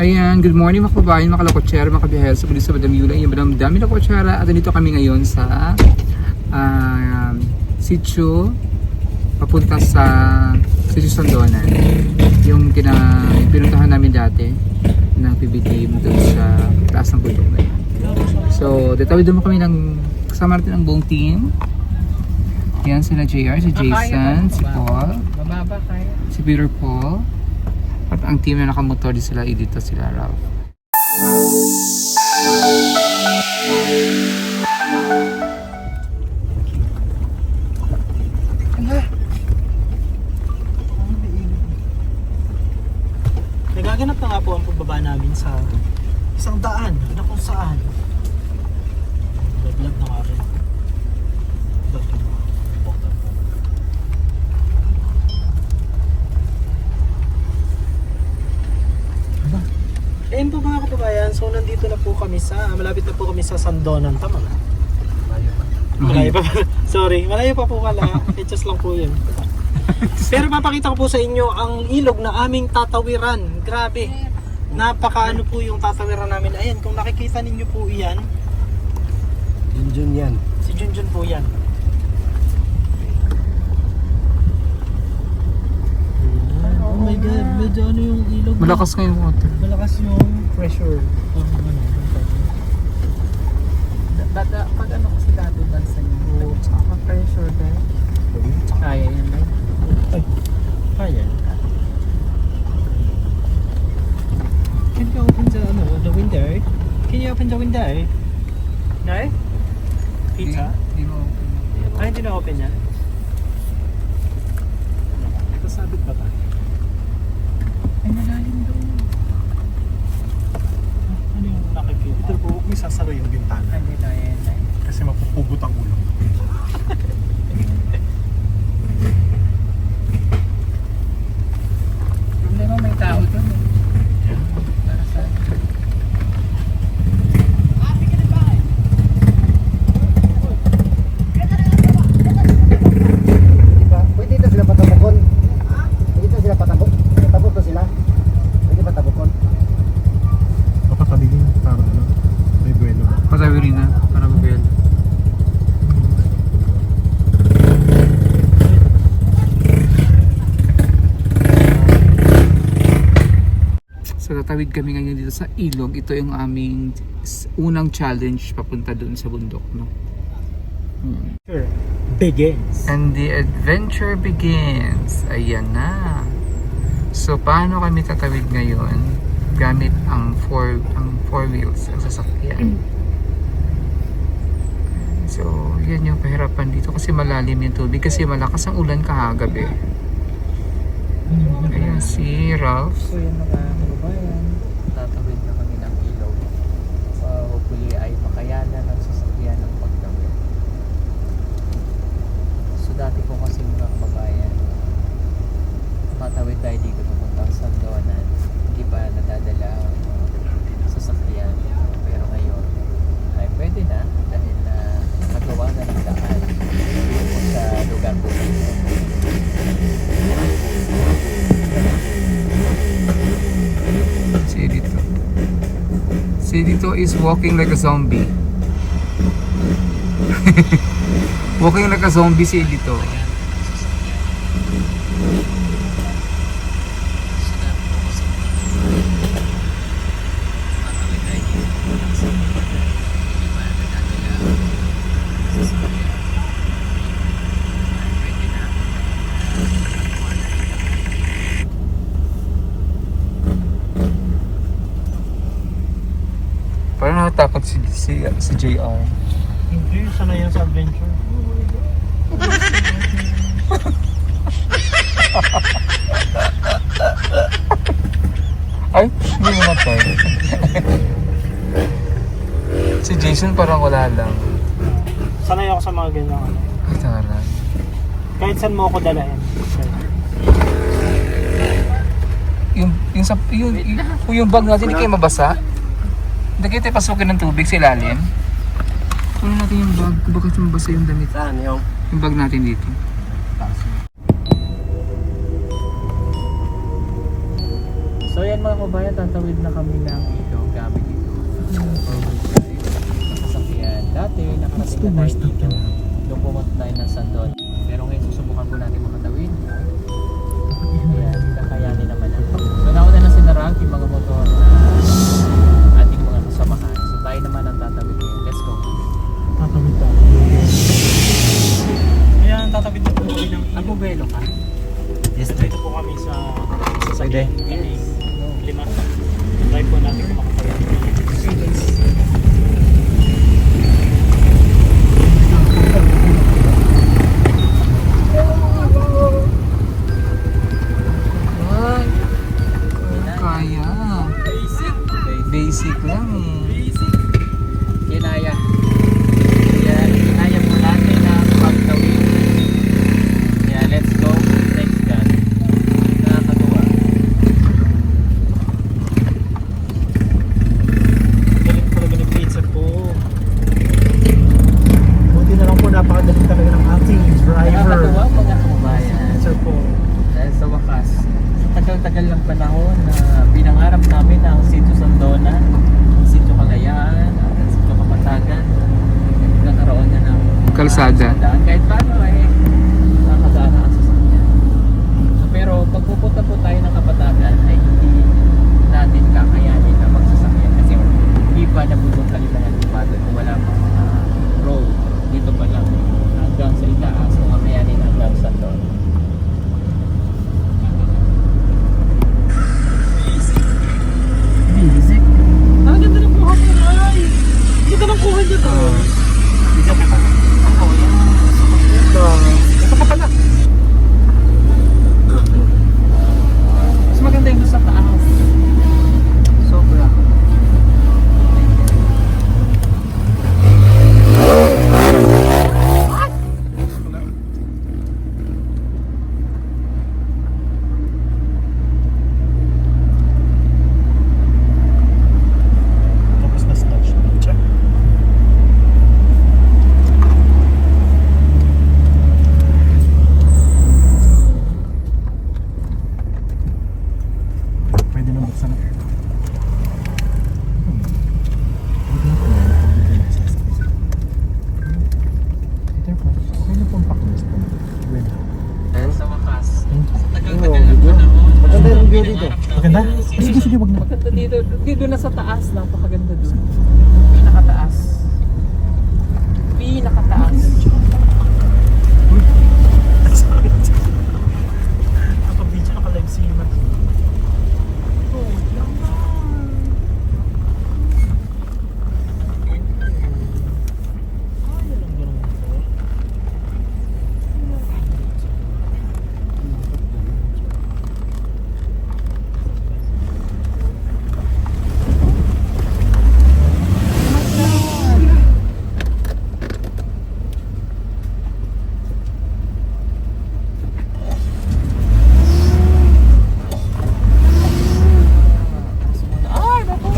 Ayan, good morning mga kabayan, mga kalakotsera, mga kabihel sa Pulis sa Madam Yula. Yung Madam Dami na Kotsera at dito kami ngayon sa sitio papunta sa sitio Sandonan. Yung pinuntahan namin dati ng PBT doon sa taas ng bundok na yun. So, detawid mo kami kasama natin ang buong team. Yan sila JR, si Jason, si Paul, si Peter Paul. At ang team na nakamotor di sila dito sila Ralph. Nagaganap na nga po ang pagbaba namin sa isang daan na kung saan vlog na nga rin. Ayun po mga kababayan, so nandito na po kami malapit na po kami sa Sandonan, tama ba? Malayo pa. Sorry, malayo pa po pala. Just lang po yun. Pero papakita ko po sa inyo ang ilog na aming tatawiran. Grabe. Napakaano po yung tatawiran namin. Ayan, kung nakikita ninyo po iyan. Junjun yan. Si Junjun po yan. Oh my God, medyo ano yung ilog. Malakas nga yung water. Malakas yung pressure. Pag ano kasi dati bansa niyo, tsaka pressure din. Kaya yan ba? Ay, kaya. Can you open the window? Can you open the window? No? Pizza? Hindi mo Ay, hindi na open yan. Ito sabit pa ba? Ay, malalim doon. Ano yung nakikita? Ito po, huwag may sasara yung bintana. Hindi na yan. Kasi mapupugot ang ulo. Problema may tao doon eh. Para sa... Diba? Pwede ito sila patabukon. Pwede ito sila patabuk. Patabuk to sila. Pwede patabukon. Papataligin para ano, may buwelo. patawirin na para mabel. So tatawid kami ngayon dito sa ilog. Ito yung aming unang challenge papunta doon sa bundok, no? Sure. Begins. And the adventure begins. Ayan na. So paano kami tatawid ngayon? Gamit ang four wheels ang sasakyan. So yan yung pahirapan dito kasi malalim yung tubig kasi malakas ang ulan kahagabi. Ayan si Ralph. So yun mga kababayan, tatawid na kami ng ilog. Hopefully ay makayanan ng sasakyan ng pagtawid. So dati ko kasi mga kababayan, matawid tayo dito pupunta sa Sandonan. Hindi pa nadadala ang sasakyan. Pero ngayon ay pwede na dahil na nagawa na ng daan sa lugar po. Si dito is walking like a zombie. Walking like a zombie si dito. Parang nakatakot si JR. Hindi, sanay yan sa adventure. Ay, hindi mo matay. Si Jason parang wala lang. Sanay ako sa mga ganyan ano. Ay, taray. Kahit saan mo ako dalahin. Yung bag natin hindi kayo mabasa. Hindi kayo tayo pasukin ng tubig sa ilalim. Kunin natin yung bag. Bakit mabasa yung damit? Saan yung? Yung bag natin dito. So So yan mga kabayan, tatawid na kami ng ilog gamit ito. Sasakyan. Dati nakarating na tayo dito. Doon pumunta tayo ng Sandon. Pero ngayon susubukan ko natin makatawid. Ayan, kakayanin naman natin. So nauna na sinarang yung mga motor na ating mga kasamahan. So tayo naman ang tatawid ngayon. Let's go. Tatawid tayo. Ayan, tatawid na po kami ng Agbubelo ka? Yes, dito po kami sa Pwede. Kami 5. Try po natin kung makatawid. Ay, kaya. Basic lang eh. Kinaya. Yan, kinaya po natin ang pagtawid. Yan, let's go. Thanks God. Nakakatuwa. Galing talaga ng pizza po. Buti na lang po, napakadaling talaga ng ating driver. Nakakatuwa mga kabayan. Sir po. Dahil sa wakas, sa tagal-tagal ng panahon na pinangarap namin ang Sitio Sandona, ang Sitio Kalayaan, ang Sitio Kapatagan, nagkaroon na ng Kalsada. Kahit paano ay nakakadaan ang sasakyan. So, pero pag pupunta po tayo ng Kapatagan ay hindi natin kakayanin na magsasakyan kasi hindi pa nabubog kalilangan ng bago kung wala pang road dito pa lang hanggang sa itaas kung kakayanin hanggang sa doon. Basic. Ang ganda ng kuha niya, ay! Ganda ng kuha niya to. Bisa ka pa. Ako yan. Ito pa pala. Mas maganda yung sa taas. Sobra. Tapos na snatch. Check. Pwede na buksan ang air. Peter po, okay na pong paklis po. Dahil sa wakas. Sa Oo, tagal-tagal ng video. panahon. Maganda yung view dito. Maganda? Sige, sige, wag na. Maganda dito. Dito na sa taas. Napakaganda doon. Pinakataas. Pinakataas. Sorry. Nakabidyo, naka-live si Matt. Ay, bako.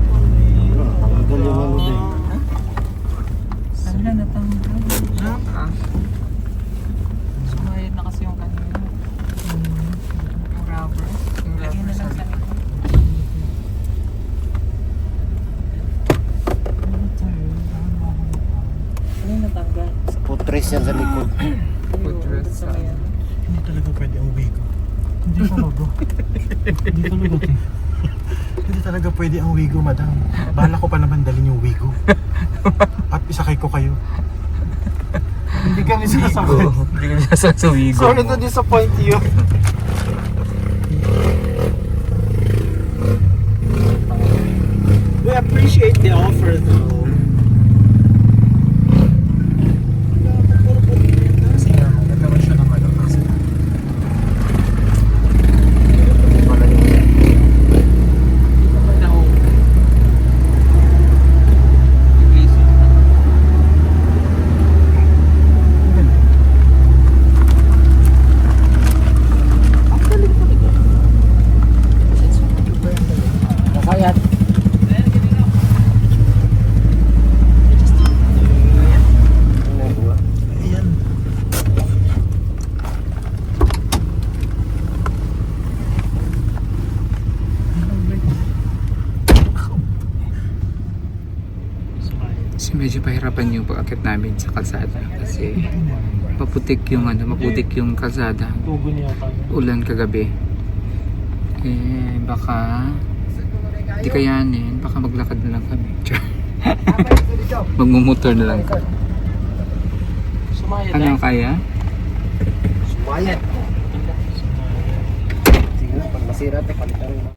Tanggal yung ano din. Sabi na natanggal. Ah, Sumayad na kasi yung kanina. Yung rubber. yung Lagyan na rubber lang sa sa likod. Ano yung natanggal? Putres yan sa likod. Footrest Sa sa- may ano. Hindi talaga pwede ang Wigo. Hindi talaga. Hindi talaga. Hindi talaga pwede ang Wigo, madam. Bala ko pa naman dalhin yung Wigo. At isakay ko kayo. Hindi kami sasakot. Hindi kami sasawigo. Sorry to disappoint you. We appreciate the offer though. Kasi nga, nagkaroon siya ng ano. Kasi Dito pa na ako. Yung AC. medyo pahirapan yung pag-akit namin sa kalsada kasi maputik yung kalsada. Tugo niya pa. Ulan kagabi. Eh, baka di kayanin, baka maglakad na lang kami. Magmumotor na lang kami. Sumaya Ano ang kaya? Sumayat. Sige na, pag masira, palitan mo.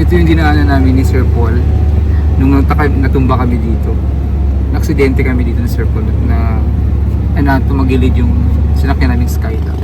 Ito yung dinaanan namin ni Sir Paul nung natumba kami dito. Naksidente kami dito ni Sir Paul na tumagilid yung sinakyan naming Skylab.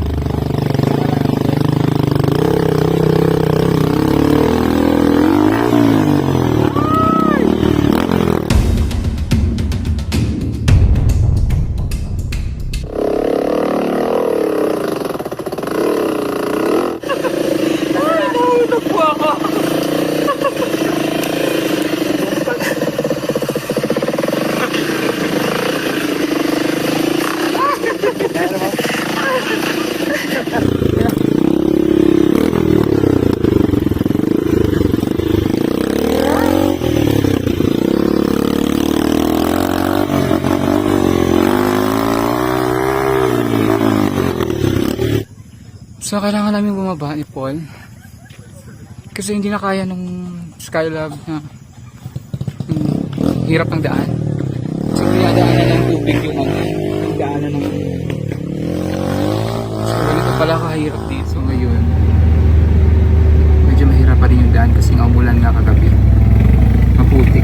So kailangan namin bumaba ni Paul kasi hindi na kaya nung Skylab na hirap ng daan. So dinadaanan ng tubig yung daanan ng so ganito pala kahirap dito ngayon. Medyo mahirap pa rin yung daan kasi nga umulan nga kagabi. Maputik.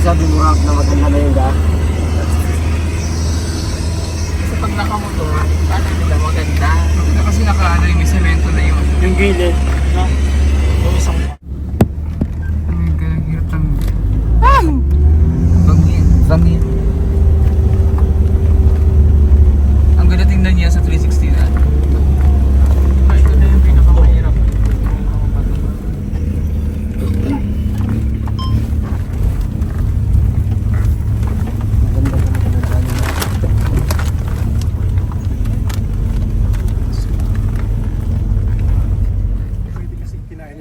Sabi mo na maganda na yung daan. Kasi pag nakamotor, paano nila maganda? Maganda kasi may semento na yun. Yung gilid, no? Yung isang Oh my God, ang hirap ng... Bangin. Ang ganda tingnan niya sa 360 na. ito na yung pinakamahirap.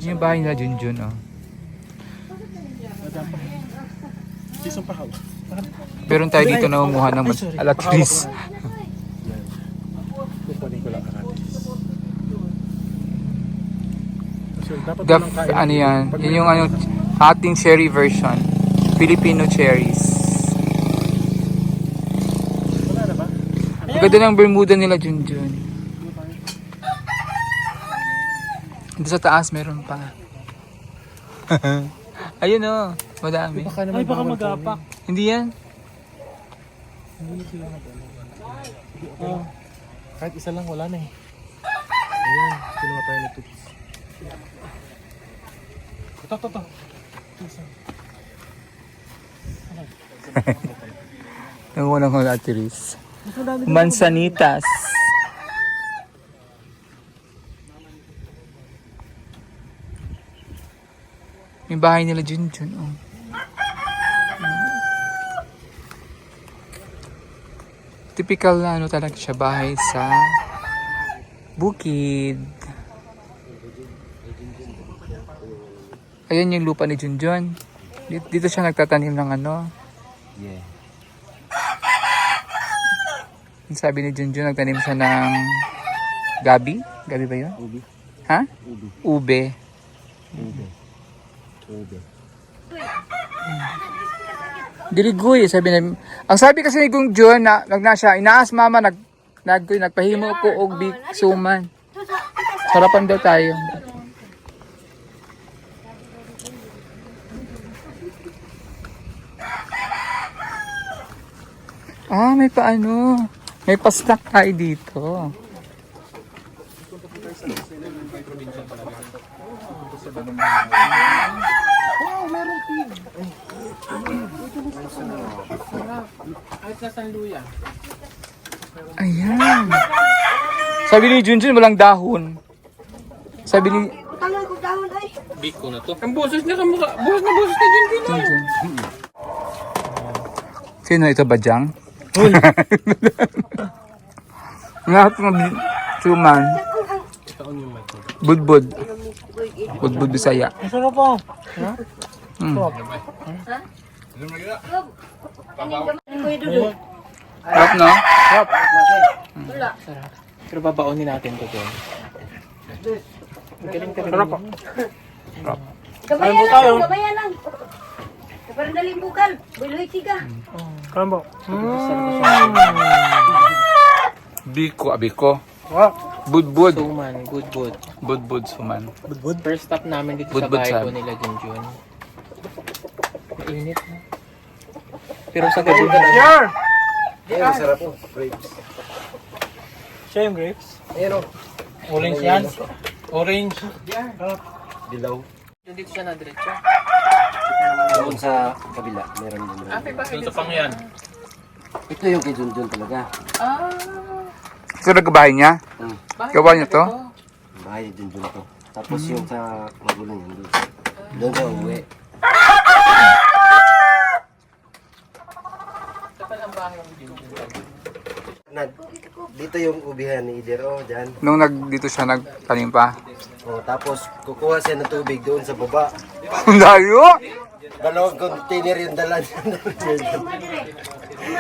Yung bahay nila Junjun, oh. Isang pahaw. Meron tayo dito na umuha ng alatris. Kukunin ko lang karatis. So, dapat Gaf, walang kain. ano yan? Pag Yun yung ating cherry version. Filipino cherries. wala na ba? Ang ganda ng Bermuda nila Junjun. Dito sa taas meron pa. Ayun, oh. Madami. Ay, baka magapak. Hindi yan. Oh. Kahit isa lang, wala na eh. Ayan, kinuha tayo ni Toots. Ito. Nanguha ng alatris. Mansanitas. Yung bahay nila Junjun, oh. Typical na ano talaga siya, bahay sa bukid. Ayan yung lupa ni Junjun. Dito siya nagtatanim ng ano. Yeah. Sabi ni Junjun, nagtanim siya ng gabi. Gabi ba yun? Ubi. Ha? Ubi. Ube. Ubi. Ubi. Diligoy, sabi na. Ang sabi kasi ni Gung Jun, na siya, inaas mama, nagpahimo ko og big suman. Sarapan daw tayo. Ah, may paano. May pa-snack tayo dito. Ayan. Sabi ni Junjun, walang dahon. Sabi ni Tangan ko dahon ay. Ang boses niya kamukha. Boses na Junjun. Junjun. Sino ito ba, Jang? Lahat ng suman. Budbud. Budbud Bisaya. Masarap po. Kuya Dudu. Sarap, no? Pero babaonin natin to doon. Sarap po. Gabayan lang, gabayan lang. Parang daling bukal. Buloy tiga. Kalam po. Biko. Budbud. Suman, good. Budbud suman. First stop namin dito Budbud sa bahay sab. ko nila Junjun. Mainit na. Pero sa gabi na Sure! Ayun, masarap po. Grapes. Siya yung grapes. Ayun o. Orange yan. Orange. Dilaw. dito siya na diretso. Doon sa kabila, meron din. Dito pang yan. Ito yung kay Junjun talaga. Ito nagkabahay niya? Gawa niya to? Bahay ni Junjun to. Tapos yung sa magulo yun doon. Doon sa uwi. Ito pala ang bahay ng Junjun. Dito yung ubihan ni Idero, dyan. Nung dito siya nagtanim pa. O, tapos kukuha siya ng tubig doon sa baba. Ang layo! Dalawang container yung dala niya.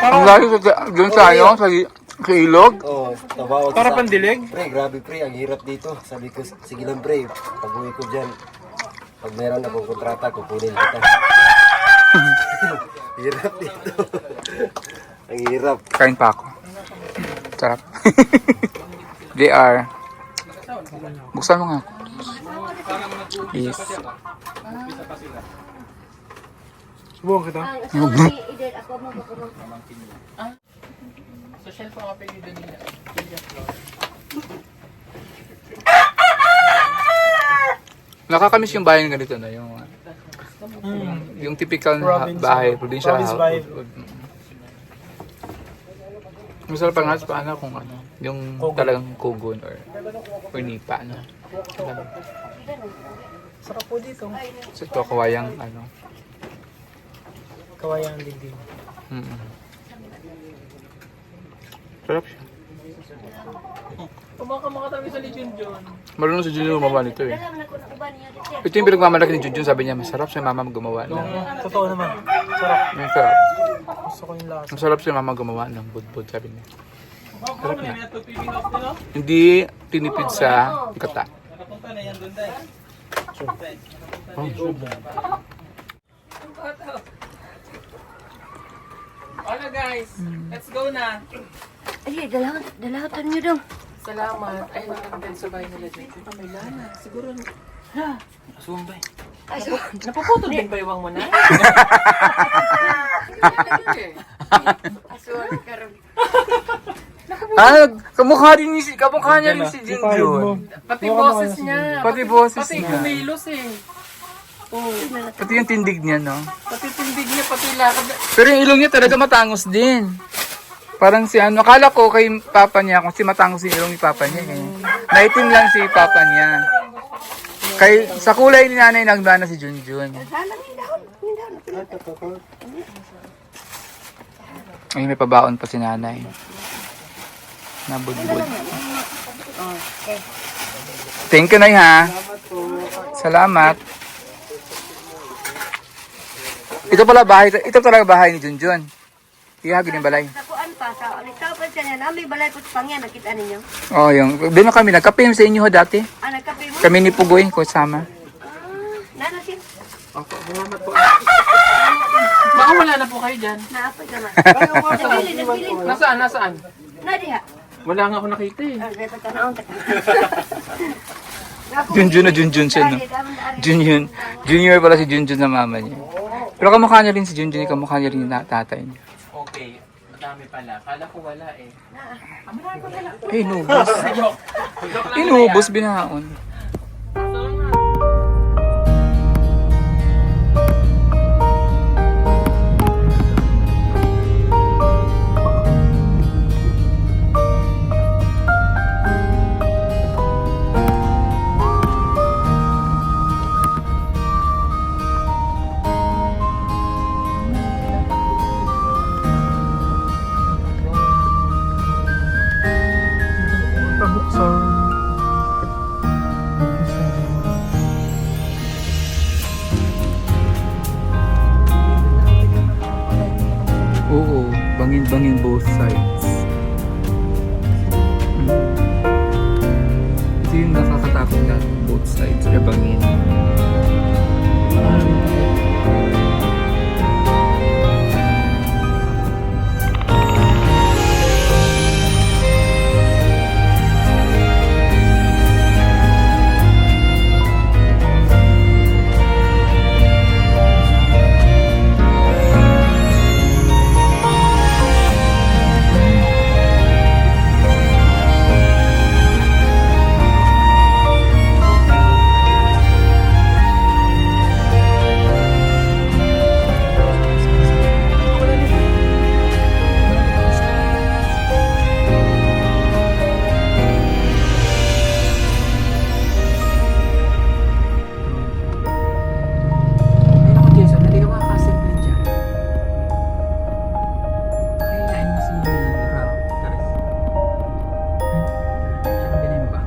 Ang layo doon sa ano, sa ilog. Oo, tabawag Para sa- pandilig? Pre, grabe pre, ang hirap dito. Sabi ko, sige lang pre, pag-uwi ko dyan. Pag meron akong kontrata, kukunin kita. Hirap dito. Ang hirap. Kain pa ako. Sarap. JR. Buksan mo nga. Yes. Subukan kita. Ang asawa ni Eden, ako mo kakumang. Social pa nga pwede doon nila. Nakakamiss yung bahay ng ganito na yung typical na Province, bahay, provincial province house. vibe. Masarap pa nga sa paano kung ano, yung talagang kugon or nipa, ano. Sarap po dito. So ito, kawayang, ano. Kawayan ang digdig. Sarap siya. Kumakama ka talaga sa ni Junjun. Marunong si Junjun gumawa nito eh. Dalam na ko na uban niya dito. Ito yung pinagmamalaki ni Junjun, sabi niya, masarap siya mama gumawa ng. Totoo naman. Sarap. Yung sarap. Gusto ko yung lasa. Masarap siya mama gumawa ng budbud, sabi niya. Sarap na. Hindi tinipid sa kata. Ano guys, let's go na. Ay, dalawatan niyo dong. Salamat. Ay, nakaganda sa bahay nila Junjun. May lana. Siguro, asumbay. Ay, so, Napaputol din ba iwang mo na? aswang karon. Kamukha niya rin si Junjun. Pati boses niya. Pati boses Pati niya. kumilos eh. Oh, Pati yung tindig niya, no? pati tindig niya, pati lakad. Pero yung ilong niya talaga matangos din. Parang si ano, akala ko kay papa niya, kung si matangos yung ilong ni papa niya. Eh. Naitim lang si papa niya. Kay, sa kulay ni nanay nagdana si Junjun. Ay, may pabaon pa si nanay. Nabudbud. Thank you, Nay, ha? Salamat. Ito pala bahay, ito talaga bahay ni Junjun. Ihagin yung balay. Nakuan pa sa nagtawag siya niya. May balay ko sa pangyan, nakita ninyo. Oh, yung bino kami nagkape sa inyo ho dati. Ah, nagkape mo? Kami ni Pugoy ko sama. Nana siya. Baka wala na po kayo dyan. Naapay ka na. Nagbilin. Nasaan? Nadiha. Wala nga ako nakita eh. Ah, dapat ka naon ka. Junjun na Junjun siya, no? Junjun. Junior pala si Junjun na mama niya. Pero kamukha niya rin si Junjun, kamukha niya rin yung tatay niya. Okay. Marami pala. Kala ko wala eh. Inubos. Inubos binaon. Oo, bangin-bangin both sides. Ito yung nakakatakot na both sides, bangin. Ayun ako, Jason. Hindi ka makakasimple dyan. Kayain mo si Ralph. Taris. Siya ang binimba.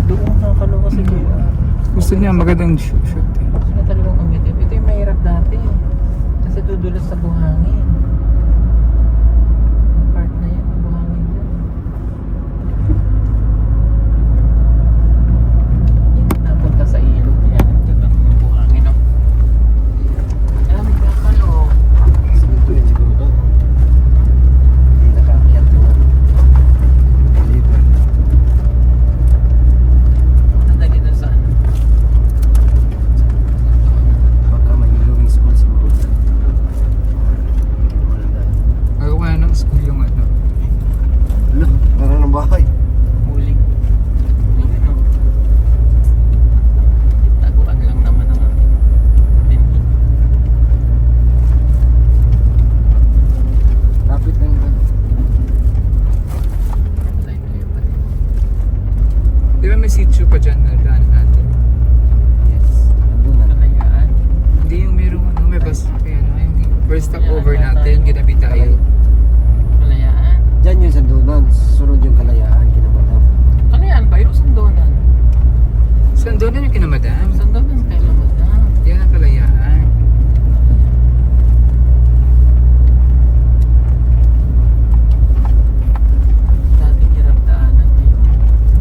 Doon ang nakakaloka si Kuya. Gusto niya magandang shoot eh. Gusto na talagang umitim. Ito yung mahirap dati. Kasi dudulas sa buhangin. Part na yan, ang buhangin dyan. Yan, napunta sa ilog. Yan, dyan lang yung buhangin. No? Alam, may kakalo. Ito yun siguro to. Hindi nakakiyat yun. Dito. Nadali na sa ano. Baka may ilowing school siguro. Wala na. Ayaw ko na ng school yung ano. Ala, meron ng bahay. Huling. Huling, no? Taguan lang naman ang pinhi. Lapit na yung Tayo na yun pati. Di ba may sitio pa dyan na daan natin? Yes. Nandun na. Kalayaan. Hindi yung merong ano, may bus. Kaya ano, yung first stopover natin, ginabi tayo. Kalayaan. Diyan yung sandunan. Sunod yung kalayaan. Kinamadam. Kalayaan ba? Yung sandonan. Saan doon na yung kinamadam? Sandonan kay Lamadam. Yan ang kalayaan. Dating hirap daanan ngayon.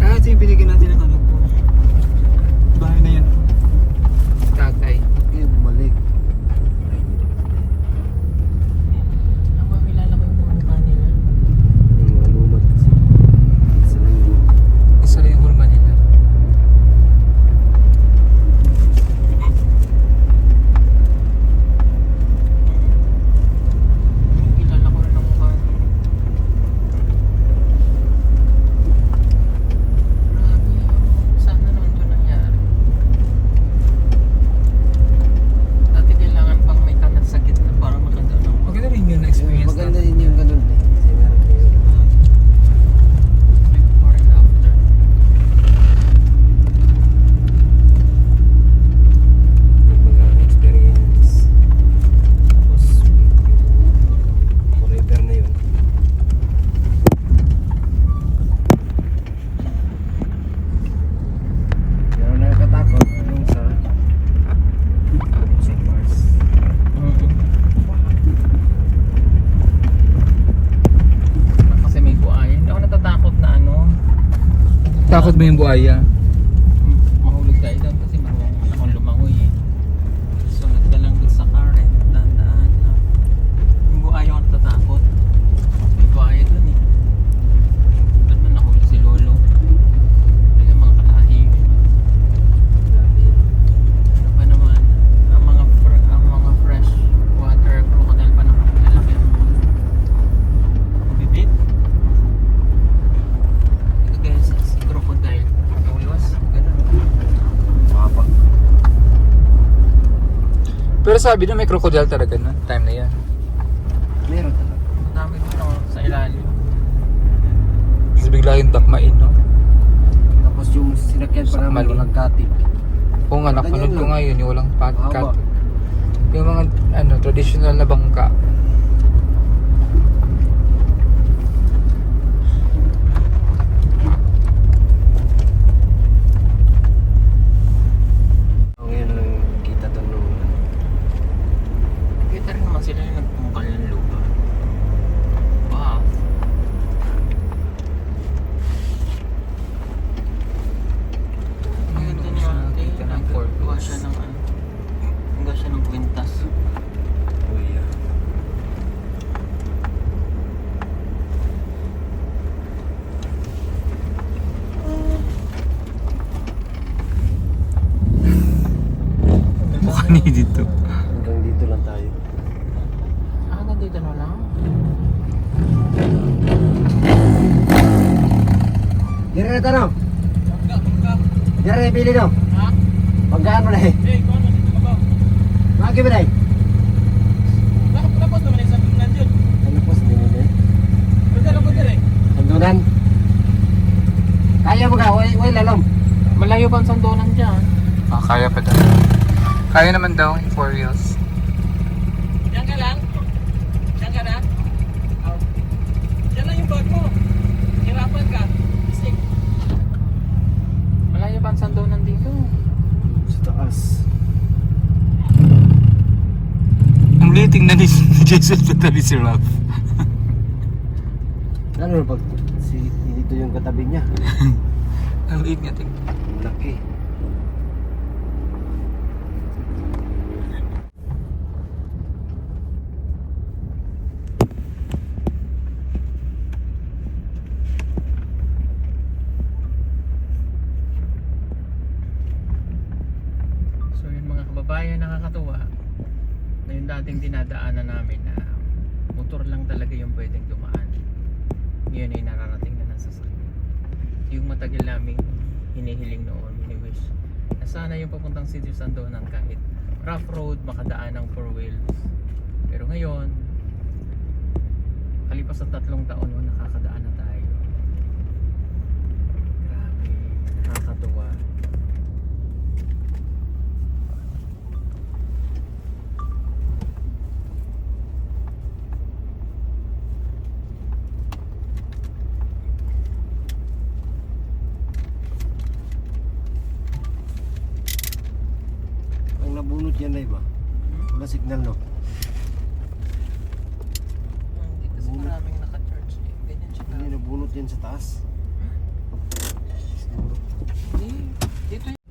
Ah, ito yung binigyan natin ng ano po. Bahay na yan. Tatay. Okay, bumalik. Ang mamilala ko yung mga mukha nila. Yung mga lumad kasi. Isa lang yung Isa lang yung hulma nila. Kilala ko rin ang mukha nila. Grabe. Sana naman ito nangyari. Dati kailangan pang may kanat sa gitna para makadaan ako. Maganda rin yun na experience maganda natin. din yung ganun eh. Kasi meron kayo. Before and after. Yung mga experience. Tapos yung forever na yun. Pero nakakatakot yung sa Mars. Kasi may buhayin. Hindi ako natatakot na ano. Takot mo yung buhaya? Mahulog tayo doon kasi marunong akong lumangoy eh. Sunod ka lang doon sa car eh. Dahan-dahan lang. Yung buhay ako natatakot. sabi na may crocodile talaga na time na yan. Meron talaga. Dami dito sa ilalim. Kasi bigla yung dakmain, no? Tapos yung sinakyan pa namin Sakmali. walang katik. Oo nga, napanood Ganyan ko lang. nga yun, yung walang podcast. Haba. Yung mga traditional na bangka. Ngayon lang kita to nung Kita rin naman sila yung nagpungkal ng lupa. Wow. Ang ganda niya. Kita ng Fort Gawa Ross. siya ng ano. Gawa siya ng kwintas. kuya. Mukha niya dito. Hanggang dito lang tayo. Hanggang dito na lang. Dire na tanong. Dire pili no. Ha? Pagkaan mo na eh. Magi ba na eh? Tapos naman yung sandunan dyan. Tapos din eh. Sandunan. Kaya mo ka, way lalom. Malayo pa ang sandonan dyan. Kaya pa daw. Kaya naman daw yung 4 wheels. Diyan ka lang? Diyan ka na? Oh. Diyan lang yung bag mo. Hirapan ka. Isik. Malayo pa ang sandonan dito. Sa taas. Ang liting na ni Jason patabi si Ralph. Ano pag dito yung katabi niya. Ang liit niya, tingnan. Ang laki. So yun mga kababayan, nakakatuwa na yung dating dinadaanan namin na motor lang talaga yung pwedeng dumaan. Ngayon ay nararating na ng sasakyan. Yung matagal naming hinihiling noon, hini-wish na sana yung papuntang Sitio Sandonan kahit rough road, makadaan ng 4 wheels. Pero ngayon, kalipas sa 3 taon, nakakadaan na tayo. Grabe, nakakatuwa. Ang nabunot yan na iba. Wala signal no. Hindi kasi maraming naka-charge. Ganyan siya. Hindi nabunot yan sa taas. Hindi. Dito